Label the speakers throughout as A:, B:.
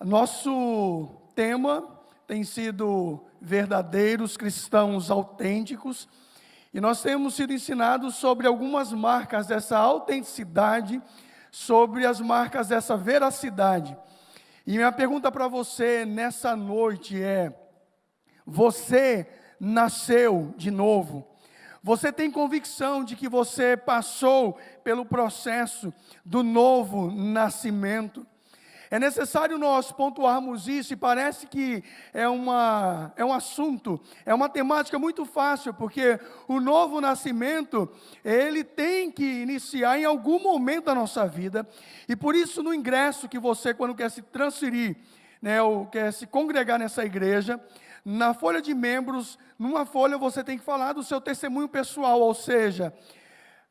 A: Nosso tema tem sido verdadeiros cristãos autênticos, e nós temos sido ensinados sobre algumas marcas dessa autenticidade, sobre as marcas dessa veracidade. E minha pergunta para você nessa noite é: você nasceu de novo? Você tem convicção de que você passou pelo processo do novo nascimento? É necessário nós pontuarmos isso, e parece que é um assunto, é uma temática muito fácil, porque o novo nascimento, ele tem que iniciar em algum momento da nossa vida, e por isso no ingresso que você, quando quer se transferir, ou quer se congregar nessa igreja, na folha de membros, numa folha você tem que falar do seu testemunho pessoal, ou seja,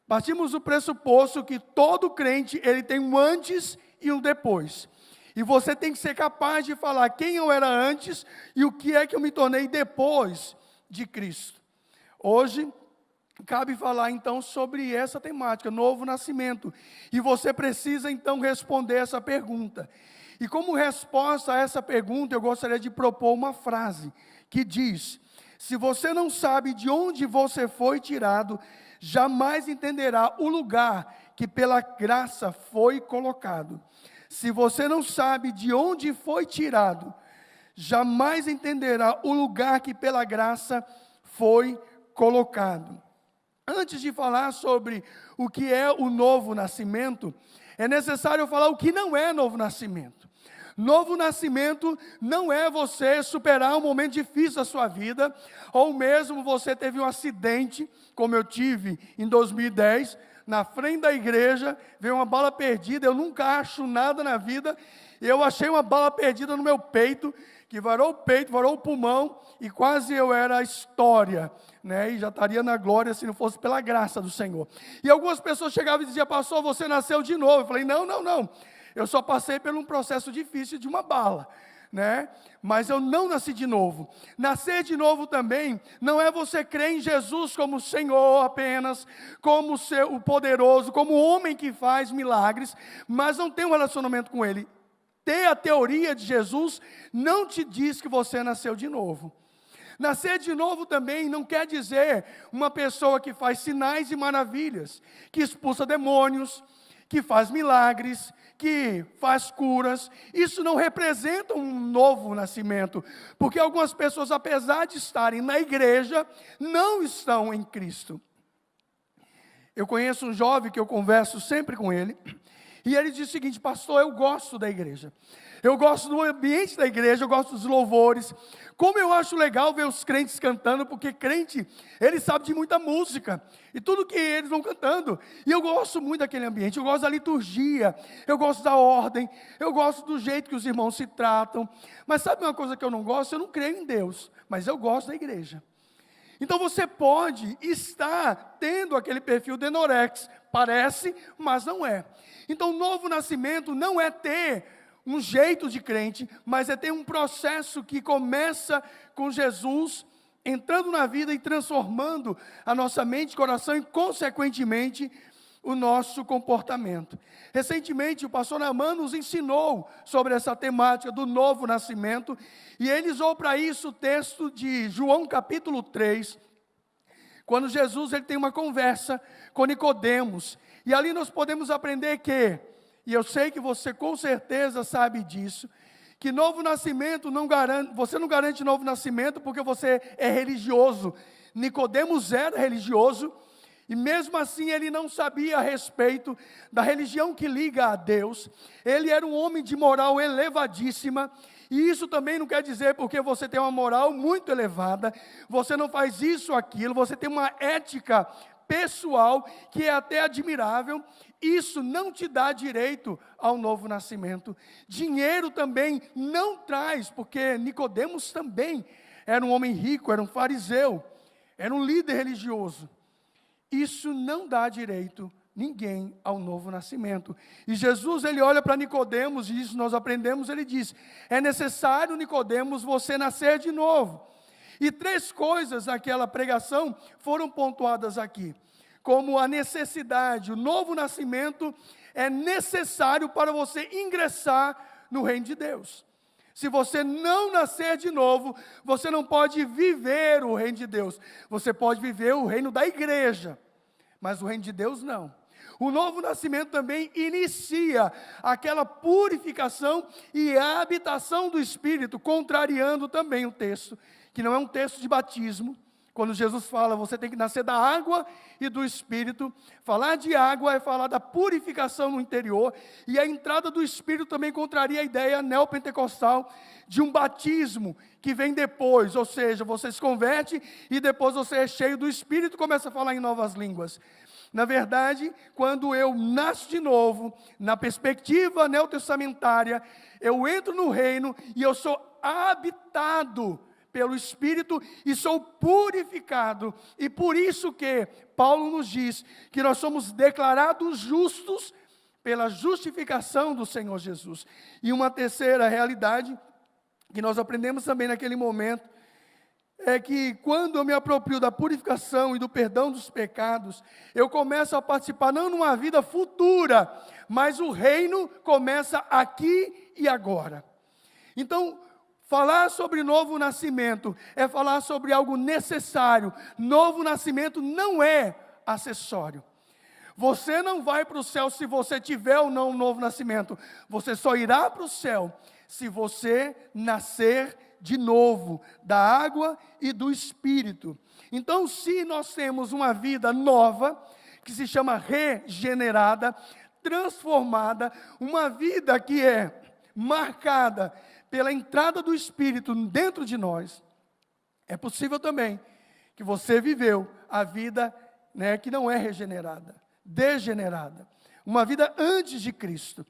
A: partimos do pressuposto que todo crente, ele tem um antes e um depois. E você tem que ser capaz de falar quem eu era antes e o que é que eu me tornei depois de Cristo. Hoje, cabe falar então sobre essa temática, novo nascimento. E você precisa então responder essa pergunta. E como resposta a essa pergunta, eu gostaria de propor uma frase que diz: se você não sabe de onde você foi tirado, jamais entenderá o lugar que pela graça foi colocado. Se você não sabe de onde foi tirado, jamais entenderá o lugar que pela graça foi colocado. Antes de falar sobre o que é o novo nascimento, é necessário falar o que não é novo nascimento. Novo nascimento não é você superar um momento difícil da sua vida, ou mesmo você teve um acidente, como eu tive em 2010, na frente da igreja, veio uma bala perdida. Eu nunca acho nada na vida, eu achei uma bala perdida no meu peito, que varou o peito, varou o pulmão, e quase eu era a história, e já estaria na glória se não fosse pela graça do Senhor. E algumas pessoas chegavam e diziam: pastor, você nasceu de novo. Eu falei: não, eu só passei por um processo difícil de uma bala, mas eu não nasci de novo. Nascer de novo também não é você crer em Jesus como Senhor apenas, como o poderoso, como o homem que faz milagres, mas não ter um relacionamento com Ele. Ter a teoria de Jesus não te diz que você nasceu de novo. Nascer de novo também não quer dizer uma pessoa que faz sinais e maravilhas, que expulsa demônios, que faz milagres, que faz curas. Isso não representa um novo nascimento, porque algumas pessoas, apesar de estarem na igreja, não estão em Cristo. Eu conheço um jovem que eu converso sempre com ele, e ele diz o seguinte: pastor, eu gosto da igreja, eu gosto do ambiente da igreja, eu gosto dos louvores. Como eu acho legal ver os crentes cantando, porque crente, ele sabe de muita música, e tudo que eles vão cantando, e eu gosto muito daquele ambiente, eu gosto da liturgia, eu gosto da ordem, eu gosto do jeito que os irmãos se tratam. Mas sabe uma coisa que eu não gosto? Eu não creio em Deus, mas eu gosto da igreja. Então você pode estar tendo aquele perfil de enorex, parece, mas não é. Então o novo nascimento não é ter um jeito de crente, mas é ter um processo que começa com Jesus entrando na vida e transformando a nossa mente, coração e, consequentemente, o nosso comportamento. Recentemente, o pastor Naamã nos ensinou sobre essa temática do novo nascimento, e ele usou para isso o texto de João capítulo 3, quando Jesus ele tem uma conversa com Nicodemos, e ali nós podemos aprender que, e eu sei que você com certeza sabe disso, que novo nascimento não garante, você não garante novo nascimento porque você é religioso. Nicodemos era religioso, e mesmo assim ele não sabia a respeito da religião que liga a Deus. Ele era um homem de moral elevadíssima, e isso também não quer dizer porque você tem uma moral muito elevada, você não faz isso ou aquilo, você tem uma ética pessoal que é até admirável. Isso não te dá direito ao novo nascimento. Dinheiro também não traz, porque Nicodemos também era um homem rico, era um fariseu, era um líder religioso. Isso não dá direito ninguém ao novo nascimento. E Jesus, ele olha para Nicodemos, e isso nós aprendemos, ele diz: é necessário, Nicodemos, você nascer de novo. E 3 coisas naquela pregação foram pontuadas aqui, como a necessidade. O novo nascimento é necessário para você ingressar no reino de Deus. Se você não nascer de novo, você não pode viver o reino de Deus. Você pode viver o reino da igreja, mas o reino de Deus não. O novo nascimento também inicia aquela purificação e a habitação do Espírito, contrariando também o texto, que não é um texto de batismo. Quando Jesus fala, você tem que nascer da água e do Espírito. Falar de água é falar da purificação no interior. E a entrada do Espírito também contraria a ideia neopentecostal de um batismo que vem depois. Ou seja, você se converte e depois você é cheio do Espírito e começa a falar em novas línguas. Na verdade, quando eu nasço de novo, na perspectiva neotestamentária, eu entro no reino e eu sou habitado pelo Espírito e sou purificado. E por isso que Paulo nos diz que nós somos declarados justos pela justificação do Senhor Jesus. E uma terceira realidade que nós aprendemos também naquele momento é que quando eu me aproprio da purificação e do perdão dos pecados, eu começo a participar não numa vida futura, mas o reino começa aqui e agora. Então, falar sobre novo nascimento é falar sobre algo necessário. Novo nascimento não é acessório. Você não vai para o céu se você tiver ou não um novo nascimento. Você só irá para o céu se você nascer de novo, da água e do Espírito. Então, se nós temos uma vida nova, que se chama regenerada, transformada, uma vida que é marcada pela entrada do Espírito dentro de nós, é possível também que você viveu a vida, que não é regenerada, degenerada, uma vida antes de Cristo.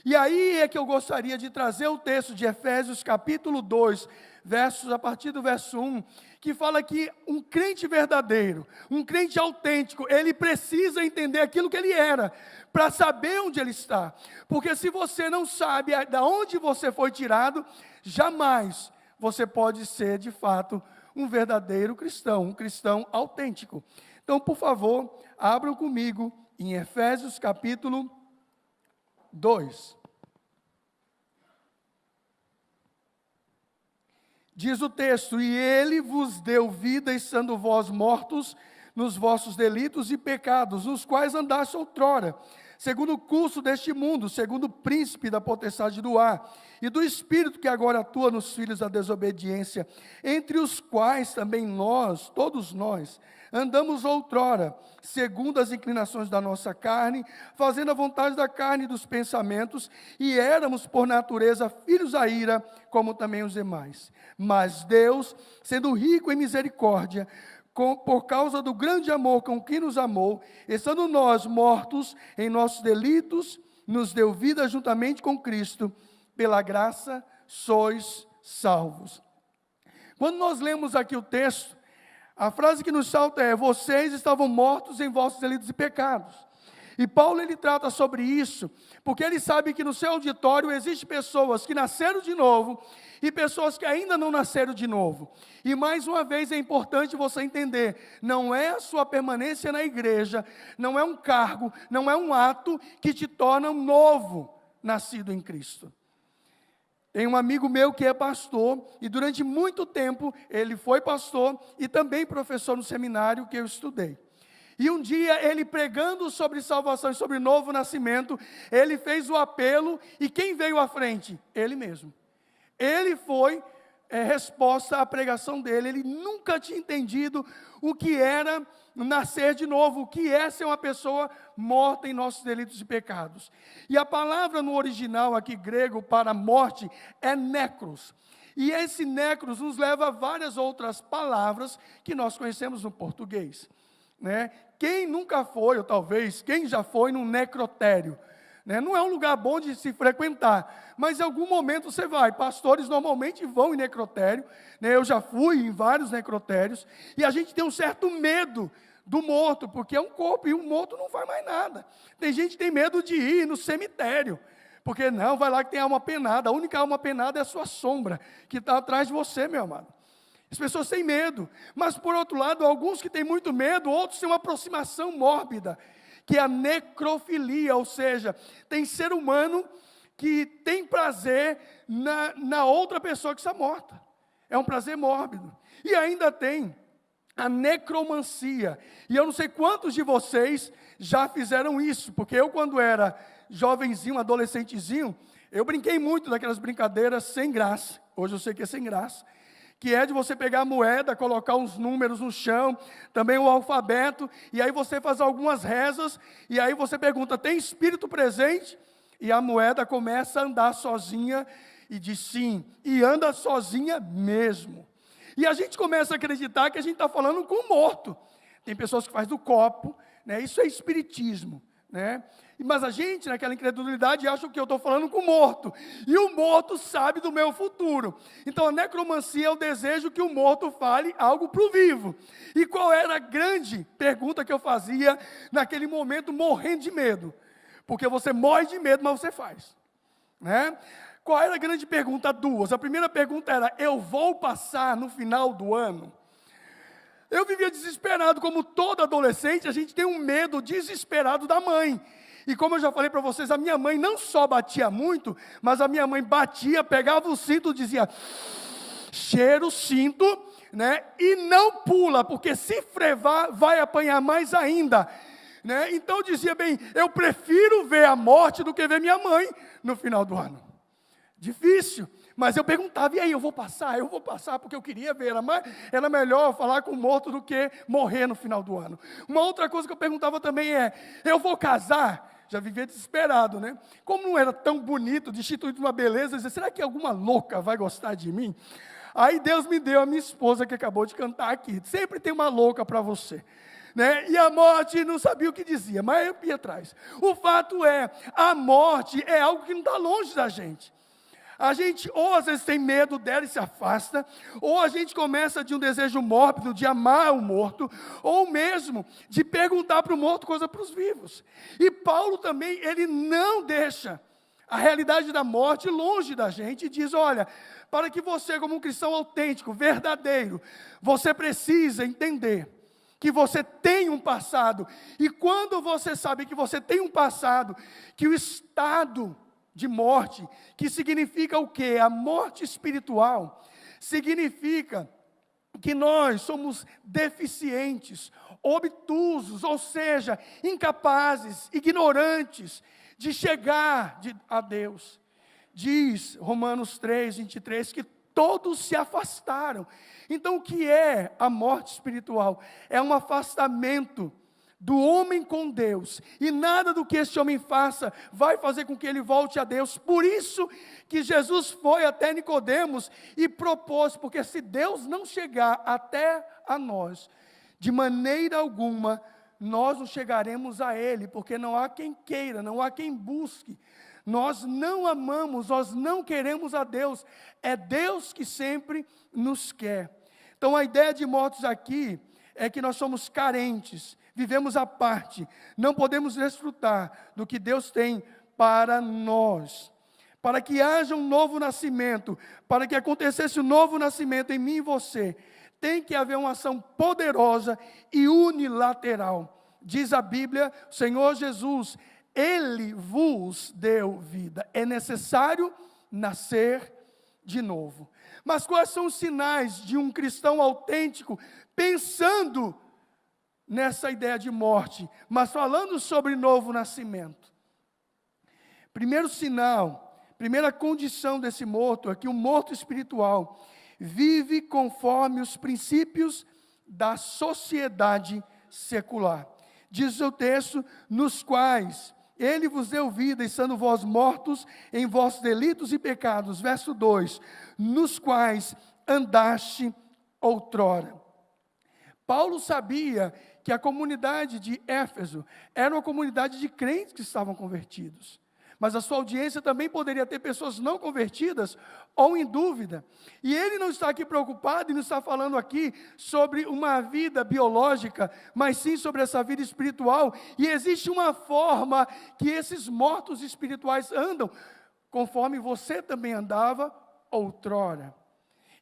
A: E aí é que eu gostaria de trazer o texto de Efésios capítulo 2, a partir do verso 1, que fala que um crente verdadeiro, um crente autêntico, ele precisa entender aquilo que ele era, para saber onde ele está. Porque se você não sabe de onde você foi tirado, jamais você pode ser de fato um verdadeiro cristão, um cristão autêntico. Então, por favor, abram comigo em Efésios capítulo 2. Diz o texto: e ele vos deu vida, estando vós mortos nos vossos delitos e pecados, nos quais andaste outrora, segundo o curso deste mundo, segundo o príncipe da potestade do ar, e do espírito que agora atua nos filhos da desobediência, entre os quais também nós, todos nós, andamos outrora, segundo as inclinações da nossa carne, fazendo a vontade da carne e dos pensamentos, e éramos por natureza filhos da ira, como também os demais. Mas Deus, sendo rico em misericórdia, por causa do grande amor com que nos amou, estando nós mortos em nossos delitos, nos deu vida juntamente com Cristo, pela graça sois salvos. Quando nós lemos aqui o texto, a frase que nos salta é: vocês estavam mortos em vossos delitos e pecados. E Paulo, ele trata sobre isso, porque ele sabe que no seu auditório existem pessoas que nasceram de novo e pessoas que ainda não nasceram de novo. E mais uma vez é importante você entender, não é a sua permanência na igreja, não é um cargo, não é um ato que te torna um novo nascido em Cristo. Tem um amigo meu que é pastor, e durante muito tempo ele foi pastor e também professor no seminário que eu estudei. E um dia ele pregando sobre salvação e sobre novo nascimento, ele fez o apelo, e quem veio à frente? Ele mesmo. Ele foi resposta à pregação dele. Ele nunca tinha entendido o que era nascer de novo, o que é ser uma pessoa morta em nossos delitos e pecados. E a palavra no original aqui grego para morte é nécros. E esse nécros nos leva a várias outras palavras que nós conhecemos no português, né? Quem nunca foi, ou talvez quem já foi num necrotério, né? Não é um lugar bom de se frequentar, mas em algum momento você vai. Pastores normalmente vão em necrotério, né? Eu já fui em vários necrotérios, e a gente tem um certo medo do morto, porque é um corpo, e um morto não faz mais nada. Tem gente que tem medo de ir no cemitério, porque não, vai lá que tem alma penada. A única alma penada é a sua sombra, que está atrás de você, meu amado. As pessoas têm medo, mas por outro lado, alguns que têm muito medo, outros têm uma aproximação mórbida, que é a necrofilia, ou seja, tem ser humano que tem prazer na outra pessoa que está morta. É um prazer mórbido. E ainda tem a necromancia. E eu não sei quantos de vocês já fizeram isso, porque eu, quando era jovenzinho, adolescentezinho, eu brinquei muito daquelas brincadeiras sem graça. Hoje eu sei que é sem graça. Que é de você pegar a moeda, colocar uns números no chão, também o alfabeto, e aí você faz algumas rezas, e aí você pergunta, tem espírito presente? E a moeda começa a andar sozinha, e diz sim, e anda sozinha mesmo. E a gente começa a acreditar que a gente está falando com o morto. Tem pessoas que fazem do copo, né? Isso é espiritismo, né? Mas a gente, naquela incredulidade, acha que eu estou falando com o morto. E o morto sabe do meu futuro. Então a necromancia é o desejo que o morto fale algo para o vivo. E qual era a grande pergunta que eu fazia naquele momento, morrendo de medo? Porque você morre de medo, mas você faz, né? Qual era a grande pergunta? Duas. A primeira pergunta era, eu vou passar no final do ano? Eu vivia desesperado, como todo adolescente, a gente tem um medo desesperado da mãe. E como eu já falei para vocês, a minha mãe não só batia muito, mas a minha mãe batia, pegava o cinto, dizia, cheira o cinto, né? E não pula, porque se frevar, vai apanhar mais ainda. Né? Então eu dizia bem, eu prefiro ver a morte do que ver minha mãe no final do ano. Difícil, mas eu perguntava, e aí, eu vou passar, porque eu queria ver, era melhor falar com o morto do que morrer no final do ano. Uma outra coisa que eu perguntava também é, eu vou casar? Já vivia desesperado, né? Como não era tão bonito, destituído de uma beleza, eu dizia, será que alguma louca vai gostar de mim? Aí Deus me deu a minha esposa, que acabou de cantar aqui, sempre tem uma louca para você. Né? E a morte não sabia o que dizia, mas eu ia atrás. O fato é, a morte é algo que não está longe da gente. A gente ou às vezes tem medo dela e se afasta, ou a gente começa de um desejo mórbido de amar o morto, ou mesmo de perguntar para o morto coisa para os vivos. E Paulo também, ele não deixa a realidade da morte longe da gente e diz, olha, para que você como um cristão autêntico, verdadeiro, você precisa entender que você tem um passado, e quando você sabe que você tem um passado, que o estado de morte, que significa o quê? A morte espiritual, significa que nós somos deficientes, obtusos, ou seja, incapazes, ignorantes, de chegar a Deus. Diz Romanos 3, 23, que todos se afastaram. Então o que é a morte espiritual? É um afastamento do homem com Deus, e nada do que este homem faça vai fazer com que ele volte a Deus. Por isso que Jesus foi até Nicodemos e propôs, porque se Deus não chegar até a nós, de maneira alguma, nós não chegaremos a Ele, porque não há quem queira, não há quem busque. Nós não amamos, nós não queremos a Deus, é Deus que sempre nos quer. Então a ideia de mortos aqui é que nós somos carentes, vivemos à parte, não podemos desfrutar do que Deus tem para nós. Para que haja um novo nascimento, para que acontecesse um novo nascimento em mim e você, tem que haver uma ação poderosa e unilateral. Diz a Bíblia, o Senhor Jesus, Ele vos deu vida. É necessário nascer de novo. Mas quais são os sinais de um cristão autêntico pensando nessa ideia de morte, mas falando sobre novo nascimento? Primeiro sinal, primeira condição desse morto é que o morto espiritual vive conforme os princípios da sociedade secular. Diz o texto, nos quais Ele vos deu vida, estando vós mortos em vossos delitos e pecados. Verso 2, nos quais andaste outrora. Paulo sabia que a comunidade de Éfeso era uma comunidade de crentes que estavam convertidos. Mas a sua audiência também poderia ter pessoas não convertidas ou em dúvida. E ele não está aqui preocupado e não está falando aqui sobre uma vida biológica, mas sim sobre essa vida espiritual. E existe uma forma que esses mortos espirituais andam, conforme você também andava outrora.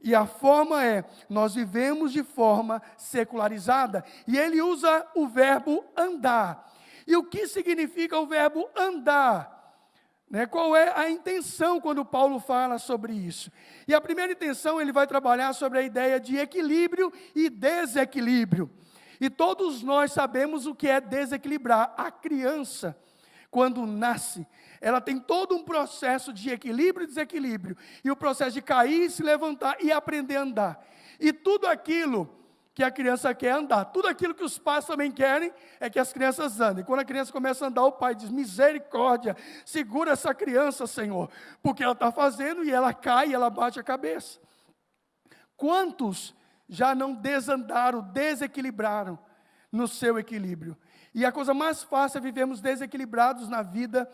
A: E a forma é, nós vivemos de forma secularizada. E ele usa o verbo andar. E o que significa o verbo andar? Né? Qual é a intenção quando Paulo fala sobre isso? E a primeira intenção, ele vai trabalhar sobre a ideia de equilíbrio e desequilíbrio. E todos nós sabemos o que é desequilibrar. A criança, quando nasce, ela tem todo um processo de equilíbrio e desequilíbrio. E o processo de cair, se levantar e aprender a andar. E tudo aquilo que a criança quer andar, tudo aquilo que os pais também querem, é que as crianças andem. Quando a criança começa a andar, o pai diz, misericórdia, segura essa criança, Senhor, porque ela está fazendo e ela cai e ela bate a cabeça. Quantos já não desandaram, desequilibraram no seu equilíbrio? E a coisa mais fácil é vivermos desequilibrados na vida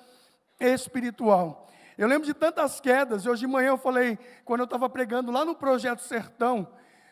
A: espiritual. Eu lembro de tantas quedas. Hoje de manhã eu falei, quando eu estava pregando lá no Projeto Sertão,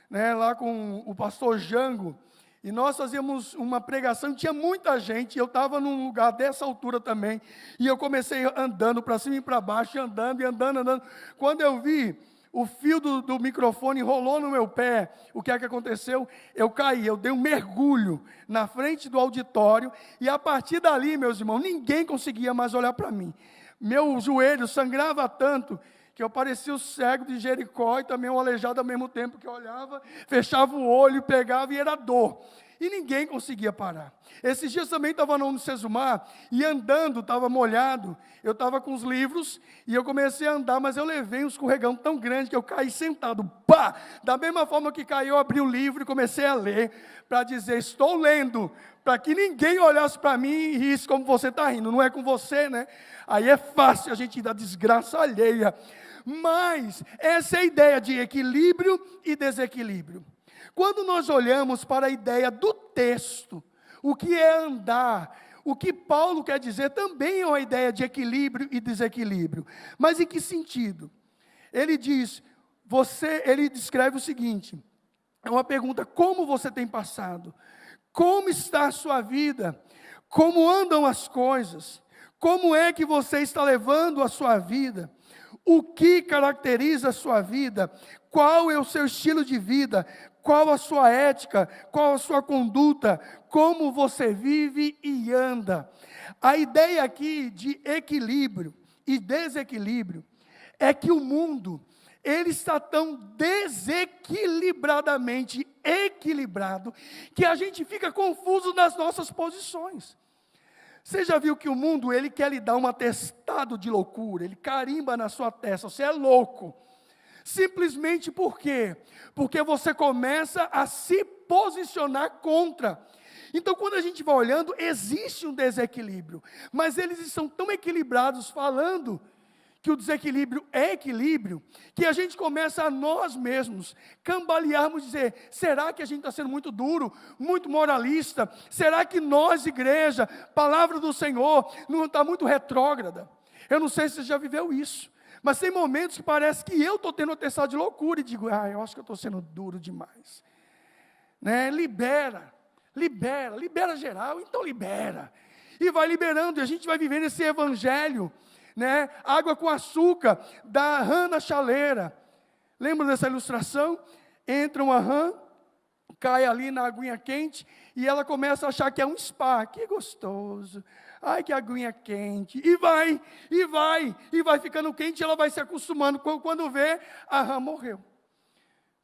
A: né, lá com o pastor Jango, e nós fazíamos uma pregação, tinha muita gente, eu estava num lugar dessa altura também, e eu comecei andando para cima e para baixo, andando, andando. Quando eu vi, o fio do microfone enrolou no meu pé. O que é que aconteceu? Eu caí, eu dei um mergulho na frente do auditório, e a partir dali, meus irmãos, ninguém conseguia mais olhar para mim. Meu joelho sangrava tanto, que eu parecia o cego de Jericó, e também o aleijado ao mesmo tempo, que eu olhava, fechava o olho, pegava e era dor. E ninguém conseguia parar. Esses dias também estava no Sesumar, e andando, estava molhado, eu estava com os livros, e eu comecei a andar, mas eu levei um escorregão tão grande, que eu caí sentado, pá! Da mesma forma que caiu, eu abri o livro e comecei a ler, para dizer, estou lendo, para que ninguém olhasse para mim e risse como você está rindo, não é com você, né? Aí é fácil a gente ir da desgraça alheia. Mas essa é a ideia de equilíbrio e desequilíbrio. Quando nós olhamos para a ideia do texto, o que é andar, o que Paulo quer dizer também é uma ideia de equilíbrio e desequilíbrio. Mas em que sentido? Ele diz, ele descreve o seguinte, é uma pergunta, como você tem passado? Como está a sua vida? Como andam as coisas? Como é que você está levando a sua vida? O que caracteriza a sua vida? Qual é o seu estilo de vida? Qual a sua ética? Qual a sua conduta? Como você vive e anda? A ideia aqui de equilíbrio e desequilíbrio é que o mundo, ele está tão desequilibradamente equilibrado, que a gente fica confuso nas nossas posições. Você já viu que o mundo, ele quer lhe dar um atestado de loucura, ele carimba na sua testa, você é louco. Simplesmente por quê? Porque você começa a se posicionar contra. Então, quando a gente vai olhando, existe um desequilíbrio, mas eles estão tão equilibrados, falando que o desequilíbrio é equilíbrio, que a gente começa a nós mesmos cambalearmos, dizer, será que a gente está sendo muito duro, muito moralista? Será que nós, igreja, palavra do Senhor, não está muito retrógrada? Eu não sei se você já viveu isso, mas tem momentos que parece que eu estou tendo atestado de loucura, e digo, eu acho que eu estou sendo duro demais. Né? Libera geral, então libera. E vai liberando, e a gente vai vivendo esse evangelho, né? Água com açúcar da rã na chaleira. Lembra dessa ilustração? Entra uma rã, cai ali na aguinha quente, e ela começa a achar que é um spa. Que gostoso, ai que aguinha quente, e vai ficando quente, e ela vai se acostumando. Quando vê, a rã morreu.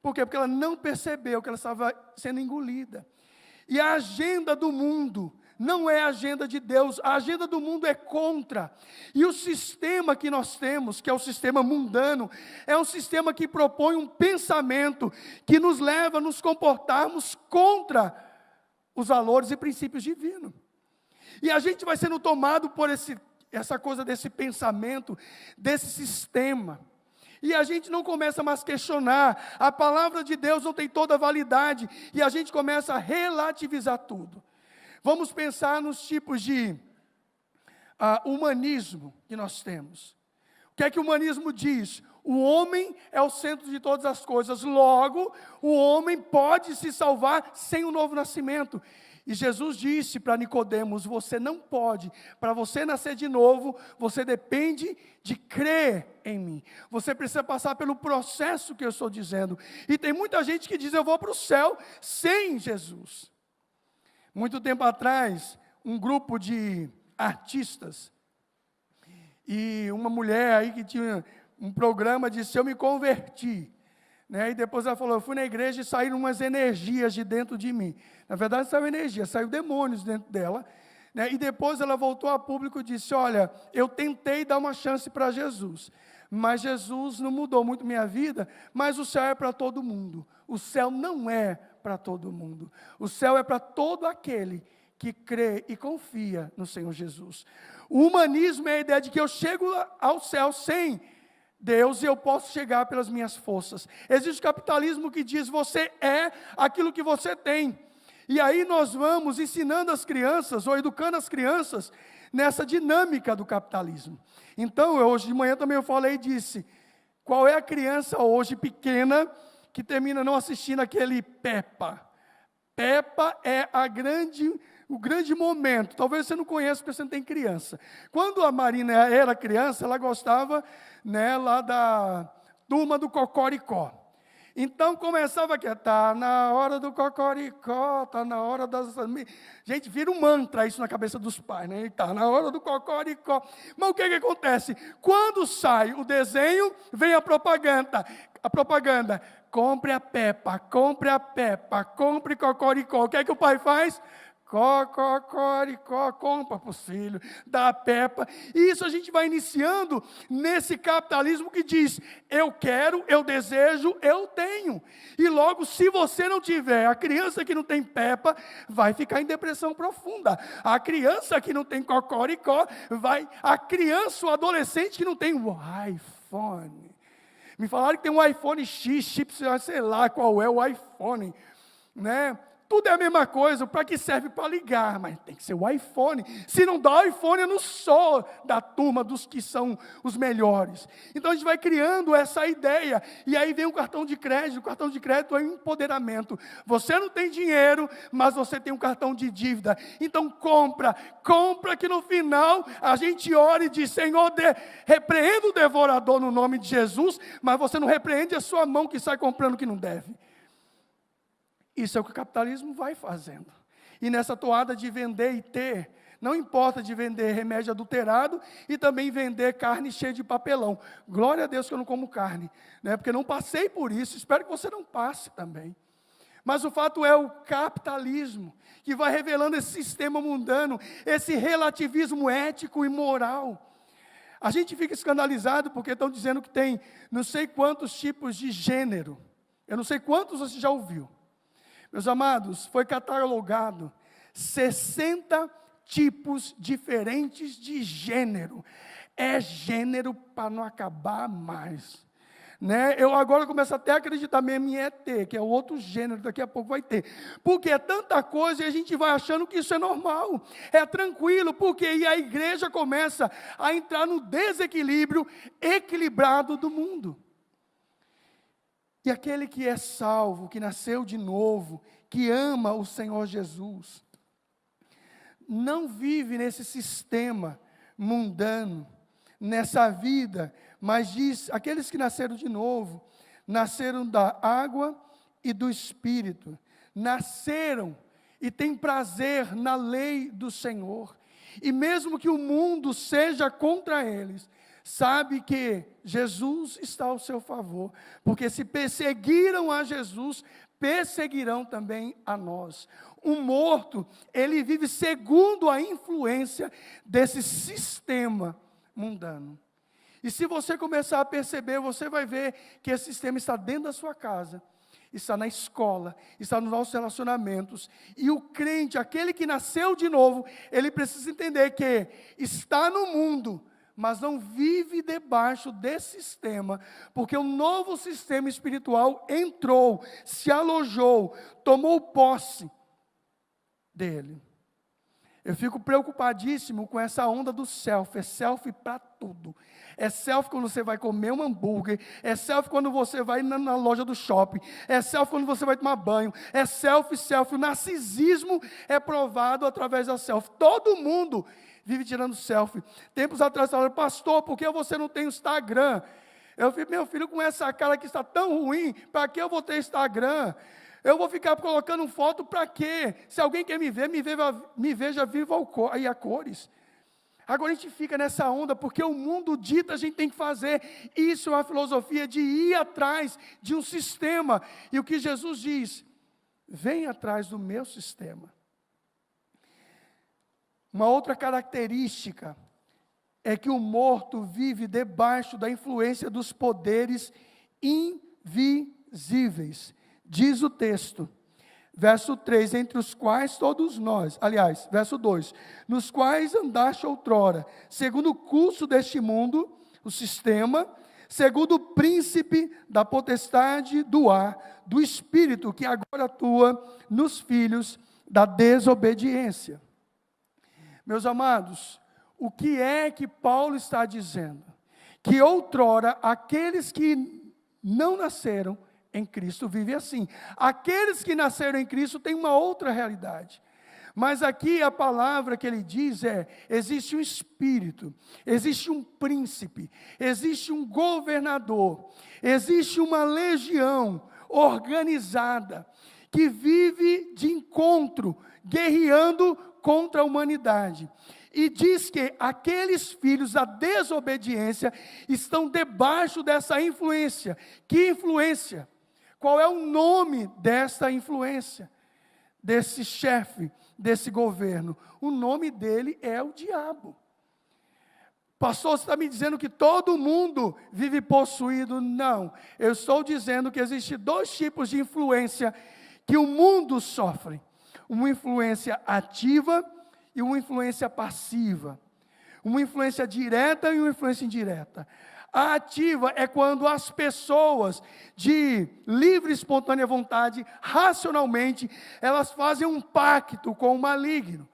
A: Por quê? Porque ela não percebeu que ela estava sendo engolida. E a agenda do mundo não é a agenda de Deus, a agenda do mundo é contra. E o sistema que nós temos, que é o sistema mundano, é um sistema que propõe um pensamento que nos leva a nos comportarmos contra os valores e princípios divinos. E a gente vai sendo tomado por essa coisa desse pensamento, desse sistema. E a gente não começa mais a questionar, a palavra de Deus não tem toda a validade, e a gente começa a relativizar tudo. Vamos pensar nos tipos de humanismo que nós temos. O que é que o humanismo diz? O homem é o centro de todas as coisas, logo, o homem pode se salvar sem o novo nascimento. E Jesus disse para Nicodemos, você não pode, para você nascer de novo, você depende de crer em mim. Você precisa passar pelo processo que eu estou dizendo. E tem muita gente que diz, eu vou para o céu sem Jesus. Muito tempo atrás, um grupo de artistas, E uma mulher aí que tinha um programa disse: eu me converti. Né? E depois ela falou: eu fui na igreja e saíram umas energias de dentro de mim. Na verdade, saiu energia, saiu demônios dentro dela. Né? E depois ela voltou a público e disse: olha, eu tentei dar uma chance para Jesus, mas Jesus não mudou muito minha vida, mas o céu é para todo mundo. O céu não é para todo mundo. O céu é para todo aquele que crê e confia no Senhor Jesus. O humanismo é a ideia de que eu chego ao céu sem Deus e eu posso chegar pelas minhas forças. Existe o capitalismo que diz: você é aquilo que você tem. E aí nós vamos ensinando as crianças, ou educando as crianças, nessa dinâmica do capitalismo. Então, hoje de manhã também eu falei e disse: qual é a criança hoje pequena que termina não assistindo aquele Peppa? Peppa é o grande momento. Talvez você não conheça porque você não tem criança. Quando a Marina era criança, ela gostava, né, lá da turma do Cocoricó. Então começava aqui: está na hora do Cocoricó, está na hora das... Gente, vira um mantra isso na cabeça dos pais, né? Está na hora do Cocoricó. Mas o que acontece? Quando sai o desenho, vem a propaganda. A propaganda: compre a Peppa, compre Cocoricó. O que é que o pai faz? Cocoricó, compra para os filhos, dá a Peppa. E isso a gente vai iniciando nesse capitalismo que diz: eu quero, eu desejo, eu tenho. E logo, se você não tiver, a criança que não tem Peppa vai ficar em depressão profunda. A criança que não tem Cocoricó a criança, o adolescente que não tem o iPhone. Me falaram que tem um iPhone X, sei lá qual é o iPhone, né? Tudo é a mesma coisa. Para que serve? Para ligar, mas tem que ser o iPhone. Se não dá o iPhone, eu não sou da turma dos que são os melhores. Então a gente vai criando essa ideia, e aí vem o cartão de crédito. O cartão de crédito é um empoderamento. Você não tem dinheiro, mas você tem um cartão de dívida. Então compra que no final a gente ora e diz: Senhor, repreenda o devorador no nome de Jesus, mas você não repreende a sua mão que sai comprando o que não deve. Isso é o que o capitalismo vai fazendo. E nessa toada de vender e ter, não importa de vender remédio adulterado e também vender carne cheia de papelão. Glória a Deus que eu não como carne, né? Porque não passei por isso, espero que você não passe também. Mas o fato é o capitalismo que vai revelando esse sistema mundano, esse relativismo ético e moral. A gente fica escandalizado porque estão dizendo que tem não sei quantos tipos de gênero. Eu não sei quantos você já ouviu. Meus amados, foi catalogado 60 tipos diferentes de gênero. É gênero para não acabar mais. Né? Eu agora começo até a acreditar mesmo em ET, que é outro gênero, daqui a pouco vai ter. Porque é tanta coisa e a gente vai achando que isso é normal, é tranquilo, porque aí a igreja começa a entrar no desequilíbrio equilibrado do mundo. E aquele que é salvo, que nasceu de novo, que ama o Senhor Jesus, não vive nesse sistema mundano, nessa vida, mas diz: aqueles que nasceram de novo, nasceram da água e do Espírito, nasceram e têm prazer na lei do Senhor, e mesmo que o mundo seja contra eles, sabe que Jesus está ao seu favor, porque se perseguiram a Jesus, perseguirão também a nós. O morto, ele vive segundo a influência desse sistema mundano. E se você começar a perceber, você vai ver que esse sistema está dentro da sua casa, está na escola, está nos nossos relacionamentos. E o crente, aquele que nasceu de novo, ele precisa entender que está no mundo, mas não vive debaixo desse sistema, porque o novo sistema espiritual entrou, se alojou, tomou posse dele. Eu fico preocupadíssimo com essa onda do selfie. É selfie para tudo. É selfie quando você vai comer um hambúrguer. É selfie quando você vai na loja do shopping. É selfie quando você vai tomar banho. É selfie. O narcisismo é provado através da selfie. Todo mundo vive tirando selfie. Tempos atrás falaram: pastor, por que você não tem Instagram? Eu falei: meu filho, com essa cara que está tão ruim, para que eu vou ter Instagram? Eu vou ficar colocando foto para quê? Se alguém quer me ver, me veja vivo e a cores. Agora a gente fica nessa onda porque o mundo dita a gente tem que fazer. Isso é uma filosofia de ir atrás de um sistema. E o que Jesus diz? Vem atrás do meu sistema. Uma outra característica é que o morto vive debaixo da influência dos poderes invisíveis. Diz o texto. Verso 3, entre os quais todos nós, aliás, verso 2, nos quais andaste outrora, segundo o curso deste mundo, o sistema, segundo o príncipe da potestade do ar, do espírito que agora atua nos filhos da desobediência. Meus amados, o que é que Paulo está dizendo? Que outrora aqueles que não nasceram em Cristo vivem assim. Aqueles que nasceram em Cristo têm uma outra realidade. Mas aqui a palavra que ele diz existe um espírito, existe um príncipe, existe um governador, existe uma legião organizada, que vive de encontro, guerreando contra a humanidade. E diz que aqueles filhos da desobediência estão debaixo dessa influência. Que influência? Qual é o nome dessa influência? Desse chefe, desse governo? O nome dele é o diabo. Pastor, você está me dizendo que todo mundo vive possuído? Não, eu estou dizendo que existem dois tipos de influência que o mundo sofre. Uma influência ativa e uma influência passiva. Uma influência direta e uma influência indireta. A ativa é quando as pessoas, de livre e espontânea vontade, racionalmente, elas fazem um pacto com o maligno.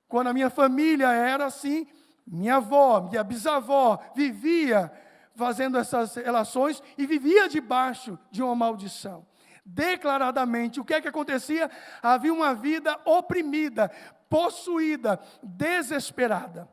A: Quando a minha família era assim, minha avó, minha bisavó, vivia fazendo essas relações e vivia debaixo de uma maldição. Declaradamente, o que é que acontecia? Havia uma vida oprimida, possuída, desesperada.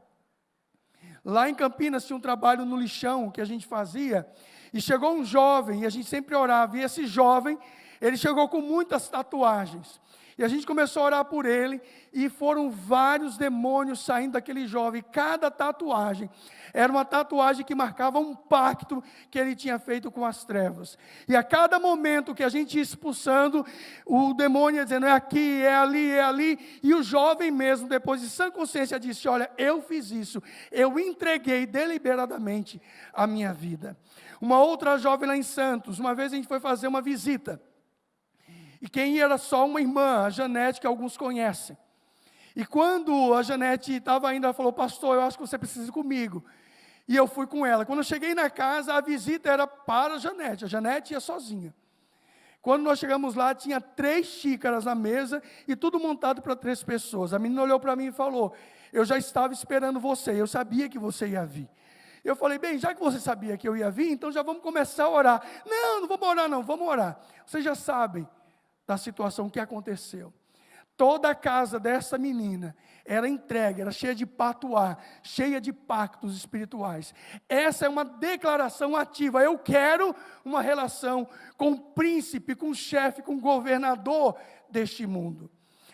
A: Lá em Campinas tinha um trabalho no lixão que a gente fazia, e chegou um jovem, e a gente sempre orava, e esse jovem, ele chegou com muitas tatuagens, e a gente começou a orar por ele, e foram vários demônios saindo daquele jovem. Cada tatuagem era uma tatuagem que marcava um pacto que ele tinha feito com as trevas. E a cada momento que a gente ia expulsando, o demônio ia dizendo, é aqui, é ali, e o jovem mesmo, depois de sã consciência, disse, olha, eu fiz isso, eu entreguei deliberadamente a minha vida. Uma outra jovem lá em Santos, uma vez a gente foi fazer uma visita, e quem ia era só uma irmã, a Janete, que alguns conhecem. E quando a Janete estava indo, ela falou, pastor, eu acho que você precisa ir comigo. E eu fui com ela. Quando eu cheguei na casa, a visita era para a Janete ia sozinha. Quando nós chegamos lá, tinha 3 xícaras na mesa, e tudo montado para 3 pessoas. A menina olhou para mim e falou, eu já estava esperando você, eu sabia que você ia vir. Eu falei, bem, já que você sabia que eu ia vir, então já vamos começar a orar. Não vamos orar não, vamos orar. Vocês já sabem da situação que aconteceu. Toda a casa dessa menina era entregue, era cheia de patuá, cheia de pactos espirituais. Essa é uma declaração ativa. Eu quero uma relação com o príncipe, com o chefe, com o governador deste mundo.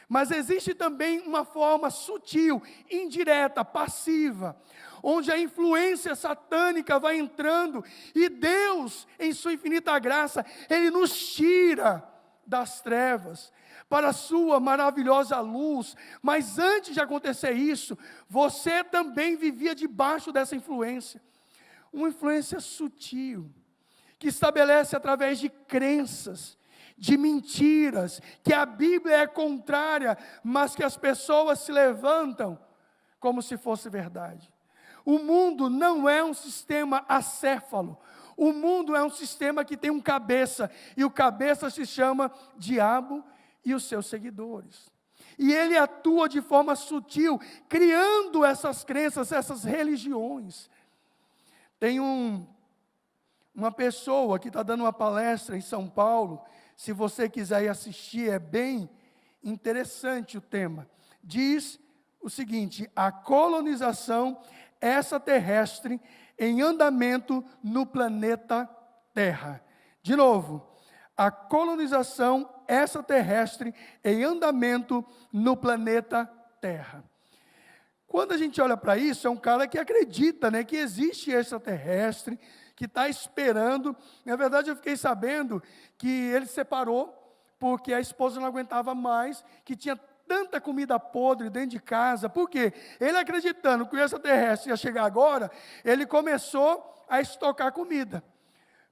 A: Mas existe também uma forma sutil, indireta, passiva, onde a influência satânica vai entrando e Deus, em sua infinita graça, Ele nos tira das trevas para a sua maravilhosa luz. Mas antes de acontecer isso, você também vivia debaixo dessa influência. Uma influência sutil, que estabelece através de crenças, de mentiras, que a Bíblia é contrária, mas que as pessoas se levantam como se fosse verdade. O mundo não é um sistema acéfalo. O mundo é um sistema que tem um cabeça, e o cabeça se chama diabo e os seus seguidores. E ele atua de forma sutil, criando essas crenças, essas religiões. Tem uma pessoa que está dando uma palestra em São Paulo, se você quiser ir assistir, é bem interessante o tema. Diz o seguinte, a colonização extraterrestre em andamento no planeta Terra. De novo, a colonização extraterrestre em andamento no planeta Terra. Quando a gente olha para isso, é um cara que acredita, né, que existe extraterrestre, que está esperando. Na verdade, eu fiquei sabendo que ele separou, porque a esposa não aguentava mais, que tinha tanta comida podre dentro de casa. Por quê? Ele acreditando que o extraterrestre ia chegar agora, ele começou a estocar comida,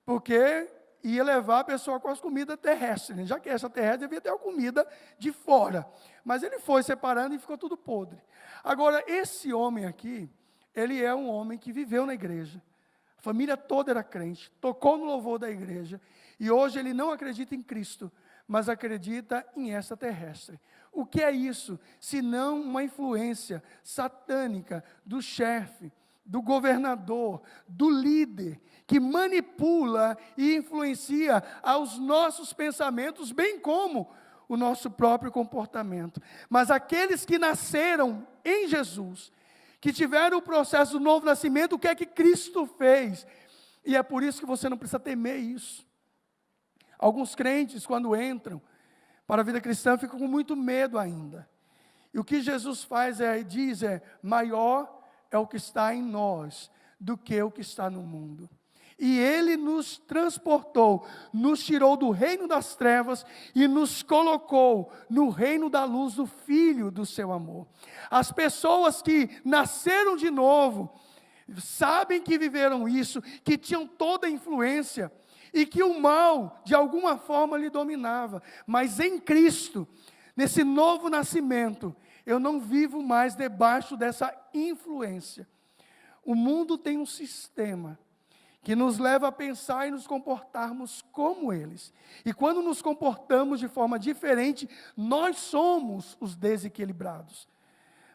A: porque ia levar a pessoa com as comidas terrestres, né? Já que essa terrestre devia ter a comida de fora, mas ele foi separando e ficou tudo podre. Agora, esse homem aqui, ele é um homem que viveu na igreja, a família toda era crente, tocou no louvor da igreja, e hoje ele não acredita em Cristo, mas acredita em extraterrestre. O que é isso? Senão uma influência satânica do chefe, do governador, do líder, que manipula e influencia aos nossos pensamentos, bem como o nosso próprio comportamento. Mas aqueles que nasceram em Jesus, que tiveram o processo do novo nascimento, o que é que Cristo fez? E é por isso que você não precisa temer isso. Alguns crentes, quando entram para a vida cristã, ficam com muito medo ainda. E o que Jesus faz diz, maior é o que está em nós do que o que está no mundo. E Ele nos transportou, nos tirou do reino das trevas e nos colocou no reino da luz do Filho do seu amor. As pessoas que nasceram de novo, sabem que viveram isso, que tinham toda a influência, e que o mal, de alguma forma, lhe dominava. Mas em Cristo, nesse novo nascimento, eu não vivo mais debaixo dessa influência. O mundo tem um sistema que nos leva a pensar e nos comportarmos como eles. E quando nos comportamos de forma diferente, nós somos os desequilibrados.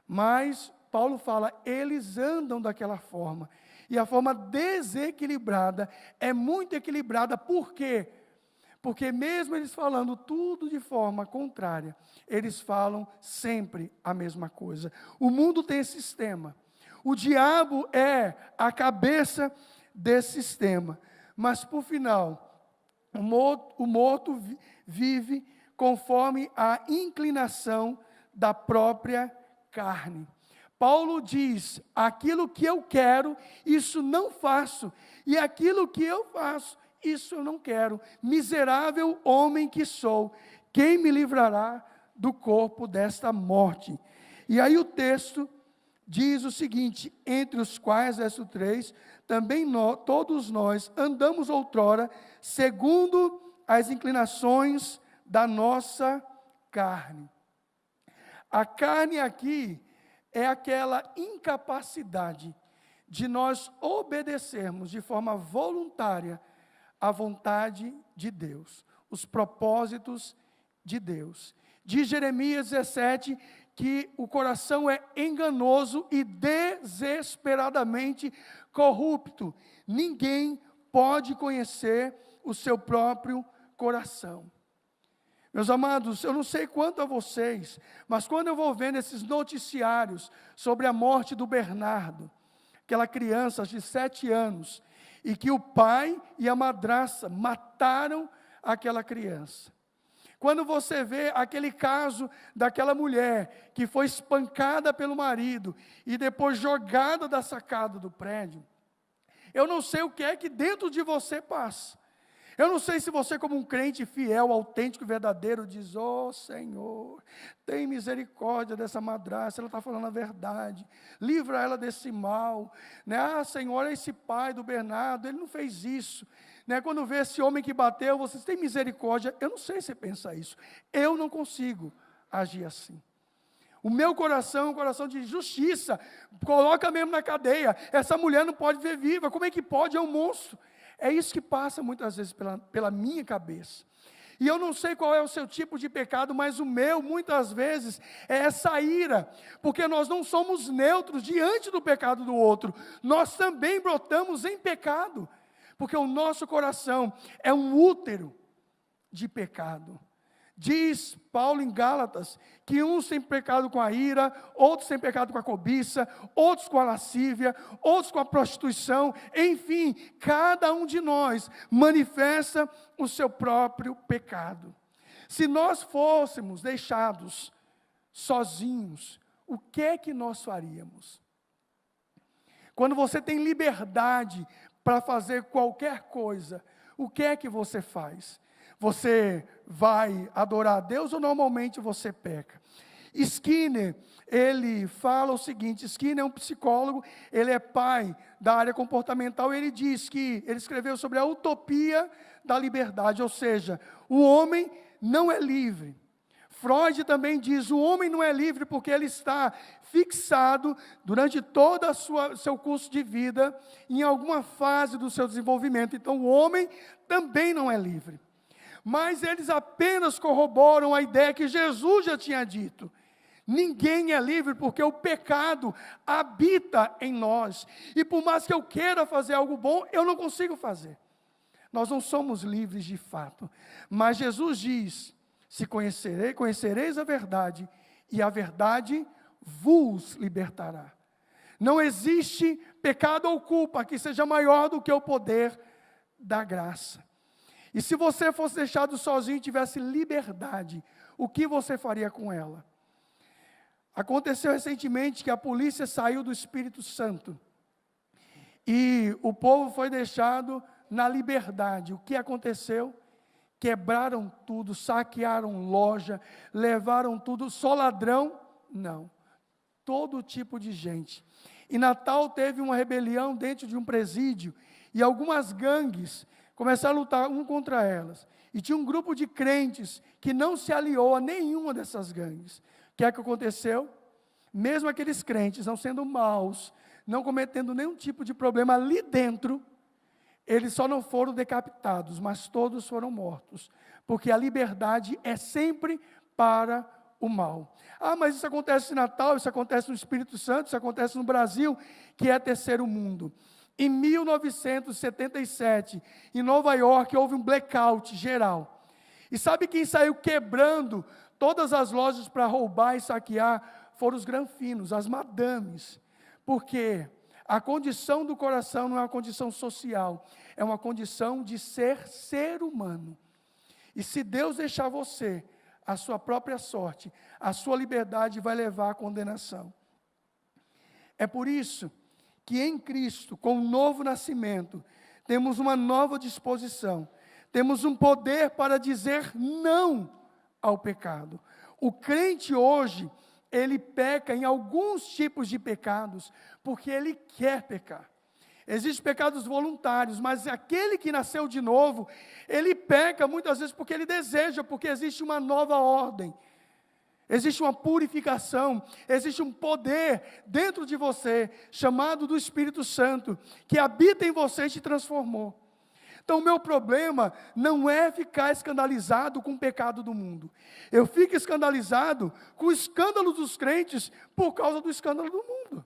A: Mas Paulo fala, eles andam daquela forma. E a forma desequilibrada é muito equilibrada. Por quê? Porque mesmo eles falando tudo de forma contrária, eles falam sempre a mesma coisa. O mundo tem esse sistema. O diabo é a cabeça desse sistema. Mas por final, o morto vive conforme a inclinação da própria carne. Paulo diz, aquilo que eu quero, isso não faço, e aquilo que eu faço, isso eu não quero. Miserável homem que sou, quem me livrará do corpo desta morte? E aí o texto diz o seguinte, entre os quais, verso 3, também todos nós andamos outrora, segundo as inclinações da nossa carne. A carne aqui é aquela incapacidade de nós obedecermos de forma voluntária à vontade de Deus, os propósitos de Deus. Diz Jeremias 17 que o coração é enganoso e desesperadamente corrupto. Ninguém pode conhecer o seu próprio coração. Meus amados, eu não sei quanto a vocês, mas quando eu vou vendo esses noticiários sobre a morte do Bernardo, aquela criança de 7 anos, e que o pai e a madrasta mataram aquela criança. Quando você vê aquele caso daquela mulher que foi espancada pelo marido e depois jogada da sacada do prédio, eu não sei o que é que dentro de você passa. Eu não sei se você, como um crente fiel, autêntico e verdadeiro, diz, Senhor, tem misericórdia dessa madrasta, ela está falando a verdade, livra ela desse mal, né? Senhor, esse pai do Bernardo, ele não fez isso, né? Quando vê esse homem que bateu, você tem misericórdia. Eu não sei se você pensa isso, eu não consigo agir assim. O meu coração é um coração de justiça, coloca mesmo na cadeia, essa mulher não pode ver viva, como é que pode, é um monstro. É isso que passa muitas vezes pela minha cabeça. E eu não sei qual é o seu tipo de pecado, mas o meu, muitas vezes, é essa ira. Porque nós não somos neutros diante do pecado do outro. Nós também brotamos em pecado. Porque o nosso coração é um útero de pecado. Diz Paulo em Gálatas, que uns têm pecado com a ira, outros têm pecado com a cobiça, outros com a lascívia, outros com a prostituição, enfim, cada um de nós manifesta o seu próprio pecado. Se nós fôssemos deixados sozinhos, o que é que nós faríamos? Quando você tem liberdade para fazer qualquer coisa, o que é que você faz? Você vai adorar a Deus ou normalmente você peca? Skinner, ele fala o seguinte, Skinner é um psicólogo, ele é pai da área comportamental, ele diz que, ele escreveu sobre a utopia da liberdade, ou seja, o homem não é livre. Freud também diz, o homem não é livre porque ele está fixado durante todo o seu curso de vida em alguma fase do seu desenvolvimento. Então o homem também não é livre. Mas eles apenas corroboram a ideia que Jesus já tinha dito. Ninguém é livre porque o pecado habita em nós. E por mais que eu queira fazer algo bom, eu não consigo fazer. Nós não somos livres de fato. Mas Jesus diz, conhecereis a verdade, e a verdade vos libertará. Não existe pecado ou culpa que seja maior do que o poder da graça. E se você fosse deixado sozinho e tivesse liberdade, o que você faria com ela? Aconteceu recentemente que a polícia saiu do Espírito Santo e o povo foi deixado na liberdade. O que aconteceu? Quebraram tudo, saquearam loja, levaram tudo. Só ladrão? Não. Todo tipo de gente. Em Natal teve uma rebelião dentro de um presídio e algumas gangues começaram a lutar um contra elas. E tinha um grupo de crentes que não se aliou a nenhuma dessas gangues. O que é que aconteceu? Mesmo aqueles crentes não sendo maus, não cometendo nenhum tipo de problema ali dentro, eles só não foram decapitados, mas todos foram mortos. Porque a liberdade é sempre para o mal. Ah, mas isso acontece em Natal, isso acontece no Espírito Santo, isso acontece no Brasil, que é terceiro mundo. Em 1977, em Nova York, houve um blackout geral. E sabe quem saiu quebrando todas as lojas para roubar e saquear? Foram os granfinos, as madames. Porque a condição do coração não é uma condição social, é uma condição de ser humano. E se Deus deixar você, a sua própria sorte, a sua liberdade vai levar à condenação. É por isso que em Cristo, com o novo nascimento, temos uma nova disposição, temos um poder para dizer não ao pecado. O crente hoje, ele peca em alguns tipos de pecados, porque ele quer pecar. Existem pecados voluntários, mas aquele que nasceu de novo, ele peca muitas vezes porque ele deseja, porque existe uma nova ordem. Existe uma purificação, existe um poder dentro de você, chamado do Espírito Santo, que habita em você e te transformou. Então o meu problema não é ficar escandalizado com o pecado do mundo. Eu fico escandalizado com o escândalo dos crentes por causa do escândalo do mundo.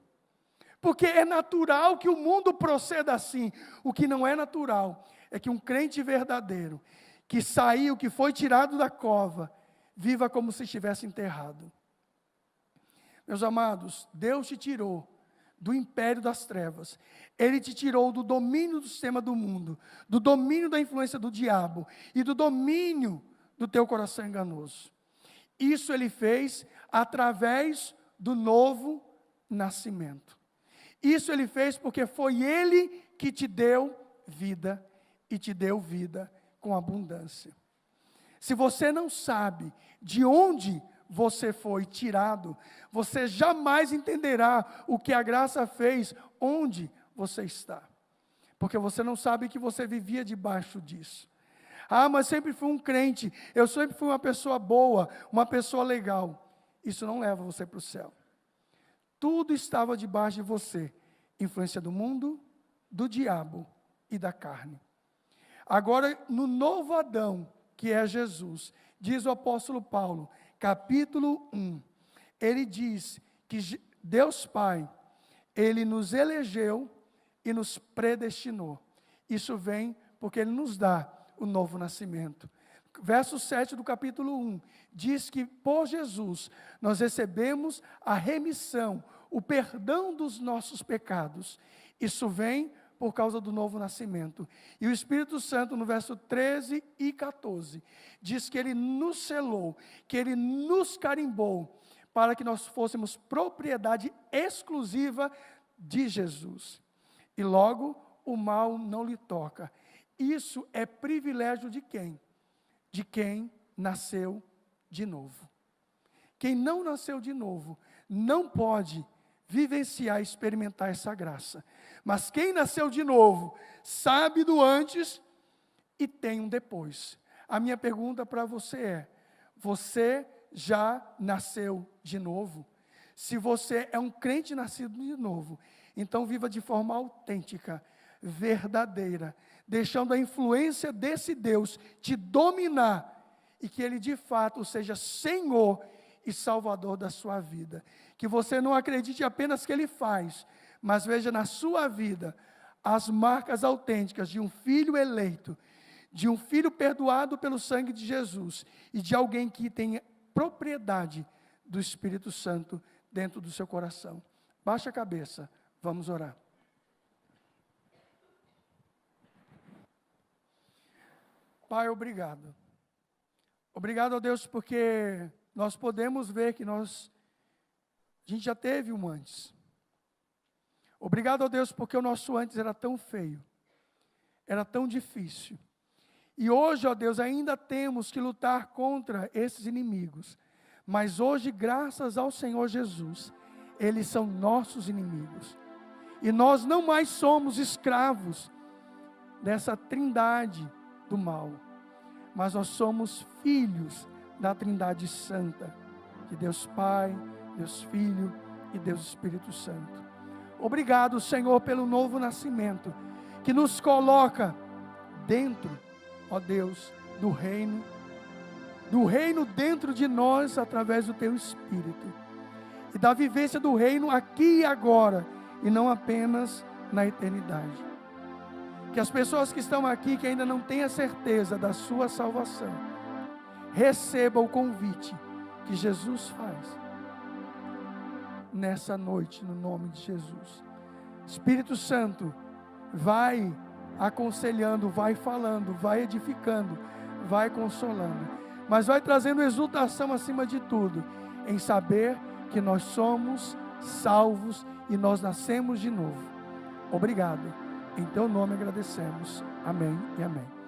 A: Porque é natural que o mundo proceda assim. O que não é natural é que um crente verdadeiro, que saiu, que foi tirado da cova, viva como se estivesse enterrado. Meus amados, Deus te tirou do império das trevas. Ele te tirou do domínio do sistema do mundo, do domínio da influência do diabo e do domínio do teu coração enganoso. Isso Ele fez através do novo nascimento. Isso Ele fez porque foi Ele que te deu vida e te deu vida com abundância. Se você não sabe de onde você foi tirado, você jamais entenderá o que a graça fez, onde você está. Porque você não sabe que você vivia debaixo disso. Ah, mas sempre fui um crente, eu sempre fui uma pessoa boa, uma pessoa legal. Isso não leva você para o céu. Tudo estava debaixo de você. Influência do mundo, do diabo e da carne. Agora, no novo Adão, que é Jesus, diz o apóstolo Paulo, capítulo 1, ele diz que Deus Pai, Ele nos elegeu e nos predestinou. Isso vem porque Ele nos dá o novo nascimento. Verso 7 do capítulo 1, diz que por Jesus nós recebemos a remissão, o perdão dos nossos pecados. Isso vem por causa do novo nascimento. E o Espírito Santo, no verso 13 e 14, diz que Ele nos selou, que Ele nos carimbou, para que nós fôssemos propriedade exclusiva de Jesus. E logo, o mal não lhe toca. Isso é privilégio de quem? De quem nasceu de novo. Quem não nasceu de novo, não pode vivenciar e experimentar essa graça. Mas quem nasceu de novo, sabe do antes e tem um depois. A minha pergunta para você é: você já nasceu de novo? Se você é um crente nascido de novo, então viva de forma autêntica, verdadeira, deixando a influência desse Deus te dominar, e que Ele de fato seja Senhor e Salvador da sua vida. Que você não acredite apenas que Ele faz, mas veja na sua vida as marcas autênticas de um filho eleito, de um filho perdoado pelo sangue de Jesus, e de alguém que tem propriedade do Espírito Santo dentro do seu coração. Baixa a cabeça, vamos orar. Pai, obrigado. Obrigado a Deus porque nós podemos ver que a gente já teve um antes. Obrigado a Deus porque o nosso antes era tão feio, era tão difícil. E hoje, ó Deus, ainda temos que lutar contra esses inimigos. Mas hoje, graças ao Senhor Jesus, eles são nossos inimigos. E nós não mais somos escravos dessa trindade do mal, mas nós somos filhos da Trindade Santa, de Deus Pai, Deus Filho e Deus Espírito Santo. Obrigado, Senhor, pelo novo nascimento, que nos coloca dentro, ó Deus, do reino dentro de nós, através do Teu Espírito, e da vivência do reino aqui e agora, e não apenas na eternidade. Que as pessoas que estão aqui, que ainda não têm a certeza da sua salvação, recebam o convite que Jesus faz nessa noite, no nome de Jesus. Espírito Santo, vai aconselhando, vai falando, vai edificando, vai consolando, mas vai trazendo exultação acima de tudo, em saber que nós somos salvos e nós nascemos de novo. Obrigado. Em Teu nome agradecemos. Amém e amém.